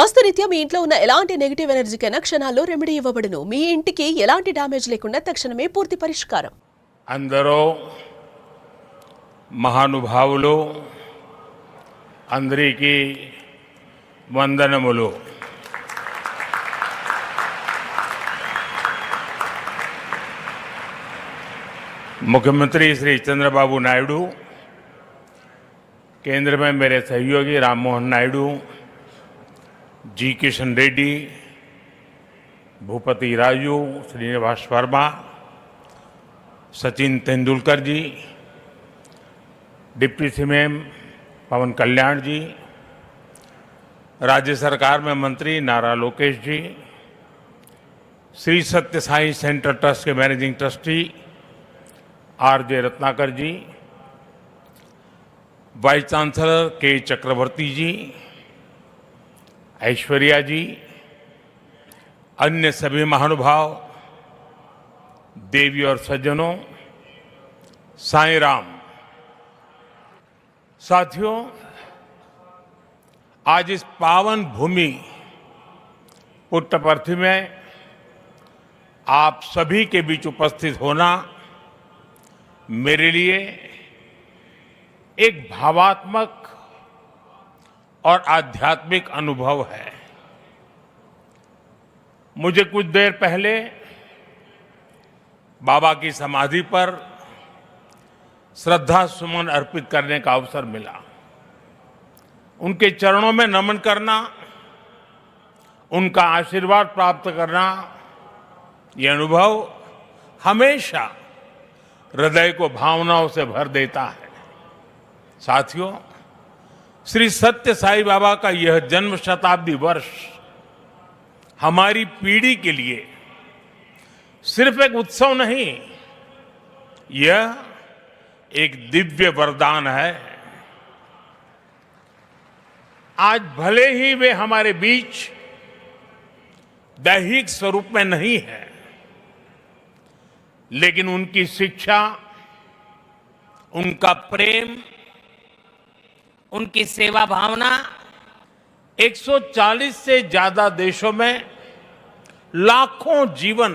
వాస్తురీత్యా మీ ఇంట్లో ఉన్న ఎలాంటి నెగటివ్ ఎనర్జీకైనా క్షణాల్లో రెమెడీ ఇవ్వబడును. మీ ఇంటికి ఎలాంటి డ్యామేజ్ లేకుండా తక్షణమే పూర్తి పరిష్కారం. అందరూ మహానుభావులు అందరికీ వందనములు. मुख्यमंत्री श्री चंद्रबाबू नायडू, केंद्र में मेरे सहयोगी राम मोहन नायडू, जी किशन रेड्डी, भूपति राजू, श्रीनिवास वर्मा, सचिन तेंदुलकर जी, डिप्टी सीएम पवन कल्याण जी, राज्य सरकार में मंत्री नारा लोकेश जी, श्री सत्य साई सेंटर ट्रस्ट के मैनेजिंग ट्रस्टी आर.जे. रत्नाकर जी, वाइस चांसलर के चक्रवर्ती जी, ऐश्वर्या जी, अन्य सभी महानुभाव, देवी और सज्जनों, साईं राम। साथियों, आज इस पावन भूमि पुट्टपर्थी में आप सभी के बीच उपस्थित होना मेरे लिए एक भावात्मक और आध्यात्मिक अनुभव है। मुझे कुछ देर पहले बाबा की समाधि पर श्रद्धा सुमन अर्पित करने का अवसर मिला। उनके चरणों में नमन करना, उनका आशीर्वाद प्राप्त करना, यह अनुभव हमेशा हृदय को भावनाओं से भर देता है। साथियों, श्री सत्य साई बाबा का यह जन्म शताब्दी वर्ष हमारी पीढ़ी के लिए सिर्फ एक उत्सव नहीं, यह एक दिव्य वरदान है। आज भले ही वे हमारे बीच दैहिक स्वरूप में नहीं है, लेकिन उनकी शिक्षा, उनका प्रेम, उनकी सेवा भावना 140 से ज्यादा देशों में लाखों जीवन,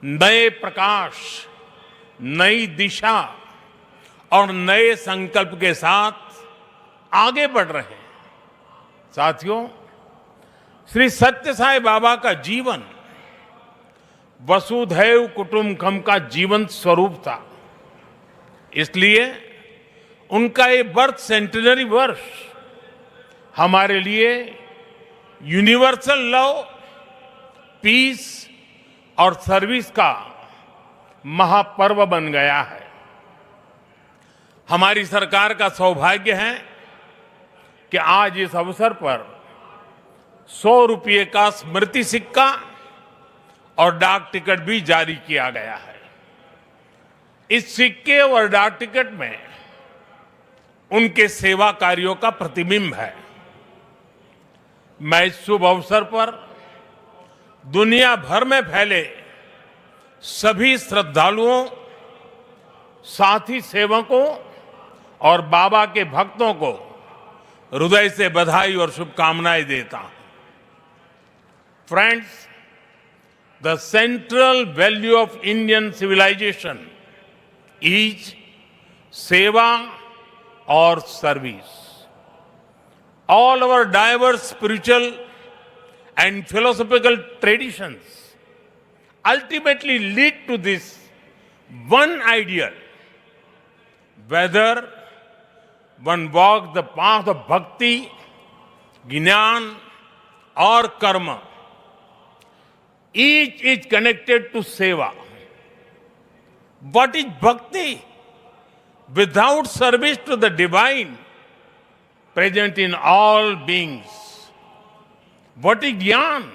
नए प्रकाश, नई दिशा और नए संकल्प के साथ आगे बढ़ रहे हैं। साथियों, श्री सत्य साई बाबा का जीवन वसुधैव कुटुंबकम का जीवंत स्वरूप था। इसलिए उनका ये बर्थ सेंटिनरी वर्ष हमारे लिए यूनिवर्सल लव, पीस और सर्विस का महापर्व बन गया है। हमारी सरकार का सौभाग्य है कि आज इस अवसर पर 100 रुपये का स्मृति सिक्का और डाक टिकट भी जारी किया गया है। इस सिक्के और डाक टिकट में उनके सेवा कार्यों का प्रतिबिंब है। मैं इस शुभ अवसर पर दुनिया भर में फैले सभी श्रद्धालुओं, साथी सेवकों और बाबा के भक्तों को हृदय से बधाई और शुभकामनाएं देता हूं। Friends, the central value of Indian civilization is seva or service. All our diverse spiritual and philosophical traditions ultimately lead to this one ideal. Whether one walks the path of bhakti, jnana or karma, each is connected to seva. What is bhakti? Without service to the divine present in all beings. What is jnana?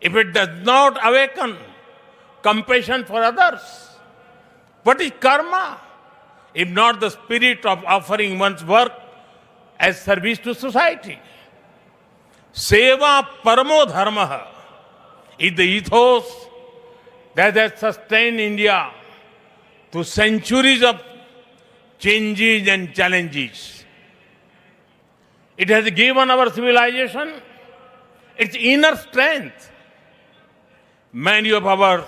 If it does not awaken compassion for others. What is karma? If not the spirit of offering one's work as service to society. Seva paramo dharma is the ethos that has sustained India through centuries of changes and challenges. It has given our civilization its inner strength. Many of our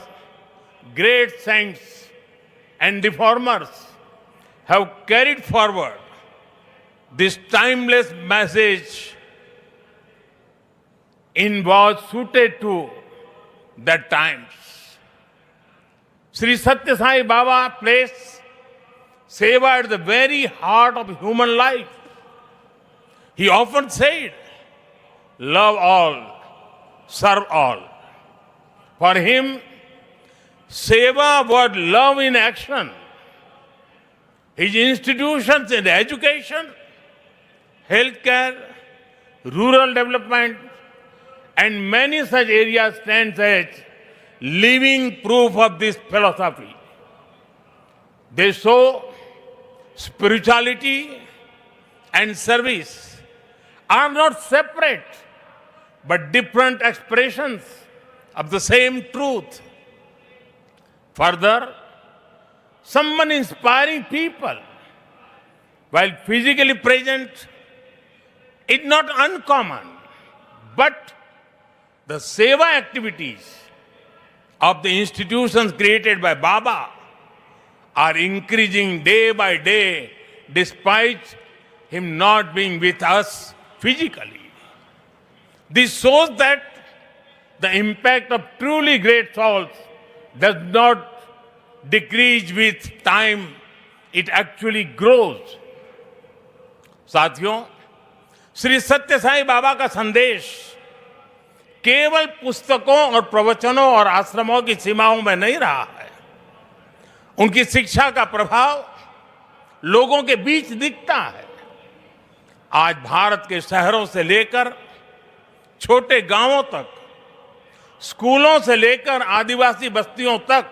great saints and reformers have carried forward this timeless message in was suited to that times. Sri Satya Sai Baba placed seva at the very heart of human life. He often said, love all, serve all. For him, seva was love in action. His institutions in education, healthcare, rural development, and many such areas stand as living proof of this philosophy. They show spirituality and service are not separate but different expressions of the same truth. Further, someone inspiring people while physically present is not uncommon, but the seva activities of the institutions created by Baba are increasing day by day despite him not being with us physically. This shows that the impact of truly great souls does not decrease with time, it actually grows. साथियों, श्री सत्य साई बाबा का संदेश केवल पुस्तकों और प्रवचनों और आश्रमों की सीमाओं में नहीं रहा है। उनकी शिक्षा का प्रभाव लोगों के बीच दिखता है। आज भारत के शहरों से लेकर छोटे गांवों तक, स्कूलों से लेकर आदिवासी बस्तियों तक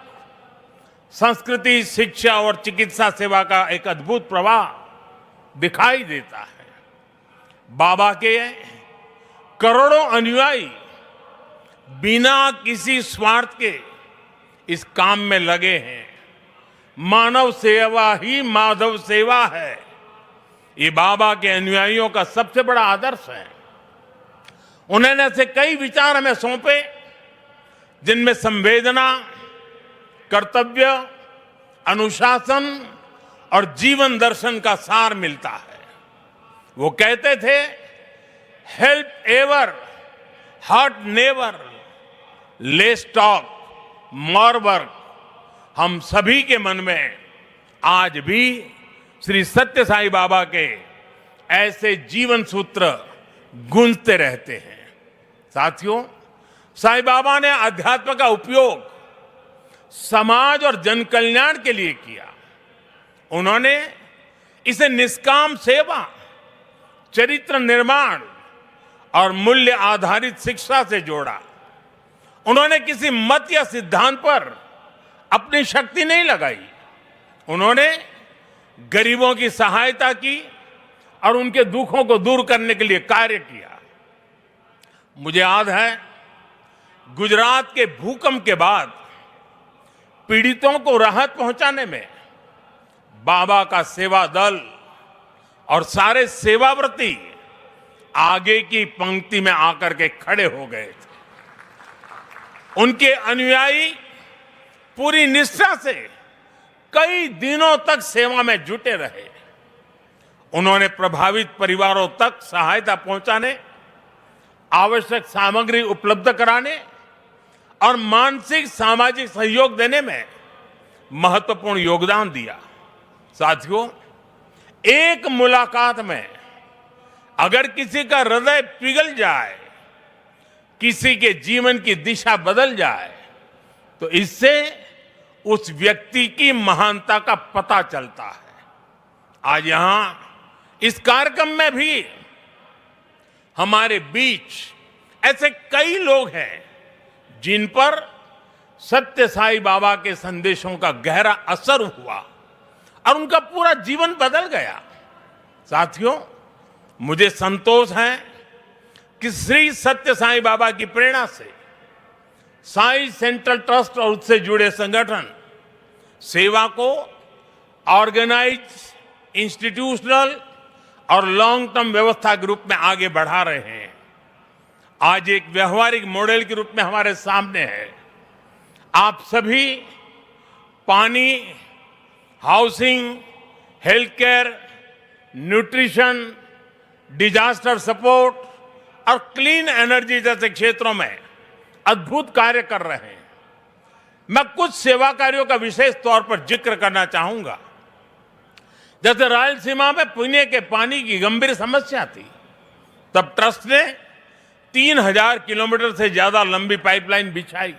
संस्कृति, शिक्षा और चिकित्सा सेवा का एक अद्भुत प्रवाह दिखाई देता है। बाबा के करोड़ों अनुयायी बिना किसी स्वार्थ के इस काम में लगे हैं। मानव सेवा ही माधव सेवा है, ये बाबा के अनुयायियों का सबसे बड़ा आदर्श है। उन्होंने ऐसे कई विचार हमें सौंपे जिनमें संवेदना, कर्तव्य, अनुशासन और जीवन दर्शन का सार मिलता है। वो कहते थे, help ever, hurt never, less talk, more work. हम सभी के मन में आज भी श्री सत्य साई बाबा के ऐसे जीवन सूत्र गूंजते रहते हैं। साथियों, साई बाबा ने अध्यात्म का उपयोग समाज और जन कल्याण के लिए किया। उन्होंने इसे निष्काम सेवा, चरित्र निर्माण और मूल्य आधारित शिक्षा से जोड़ा। उन्होंने किसी मत या सिद्धांत पर अपनी शक्ति नहीं लगाई। उन्होंने गरीबों की सहायता की और उनके दुखों को दूर करने के लिए कार्य किया। मुझे याद है, गुजरात के भूकंप के बाद पीड़ितों को राहत पहुंचाने में बाबा का सेवा दल और सारे सेवाव्रती आगे की पंक्ति में आकर के खड़े हो गए थे। उनके अनुयायी पूरी निष्ठा से कई दिनों तक सेवा में जुटे रहे। उन्होंने प्रभावित परिवारों तक सहायता पहुंचाने, आवश्यक सामग्री उपलब्ध कराने और मानसिक सामाजिक सहयोग देने में महत्वपूर्ण योगदान दिया। साथियों, एक मुलाकात में अगर किसी का हृदय पिघल जाए, किसी के जीवन की दिशा बदल जाए, तो इससे उस व्यक्ति की महानता का पता चलता है। आज यहां इस कार्यक्रम में भी हमारे बीच ऐसे कई लोग हैं जिन पर सत्य साई बाबा के संदेशों का गहरा असर हुआ और उनका पूरा जीवन बदल गया। साथियों, मुझे संतोष है कि श्री सत्य साई बाबा की प्रेरणा से साई सेंट्रल ट्रस्ट और उससे जुड़े संगठन सेवा को ऑर्गेनाइज, इंस्टीट्यूशनल और लॉन्ग टर्म व्यवस्था के रूप में आगे बढ़ा रहे हैं, आज एक व्यवहारिक मॉडल के रूप में हमारे सामने है। आप सभी पानी, housing, health care, nutrition, disaster support और क्लीन एनर्जी जैसे क्षेत्रों में अद्भुत कार्य कर रहे हैं। मैं कुछ सेवा कार्यों का विशेष तौर पर जिक्र करना चाहूंगा। जैसे रायलसीमा में पीने के पानी की गंभीर समस्या थी, तब ट्रस्ट ने 3000 किलोमीटर से ज्यादा लंबी पाइपलाइन बिछाई।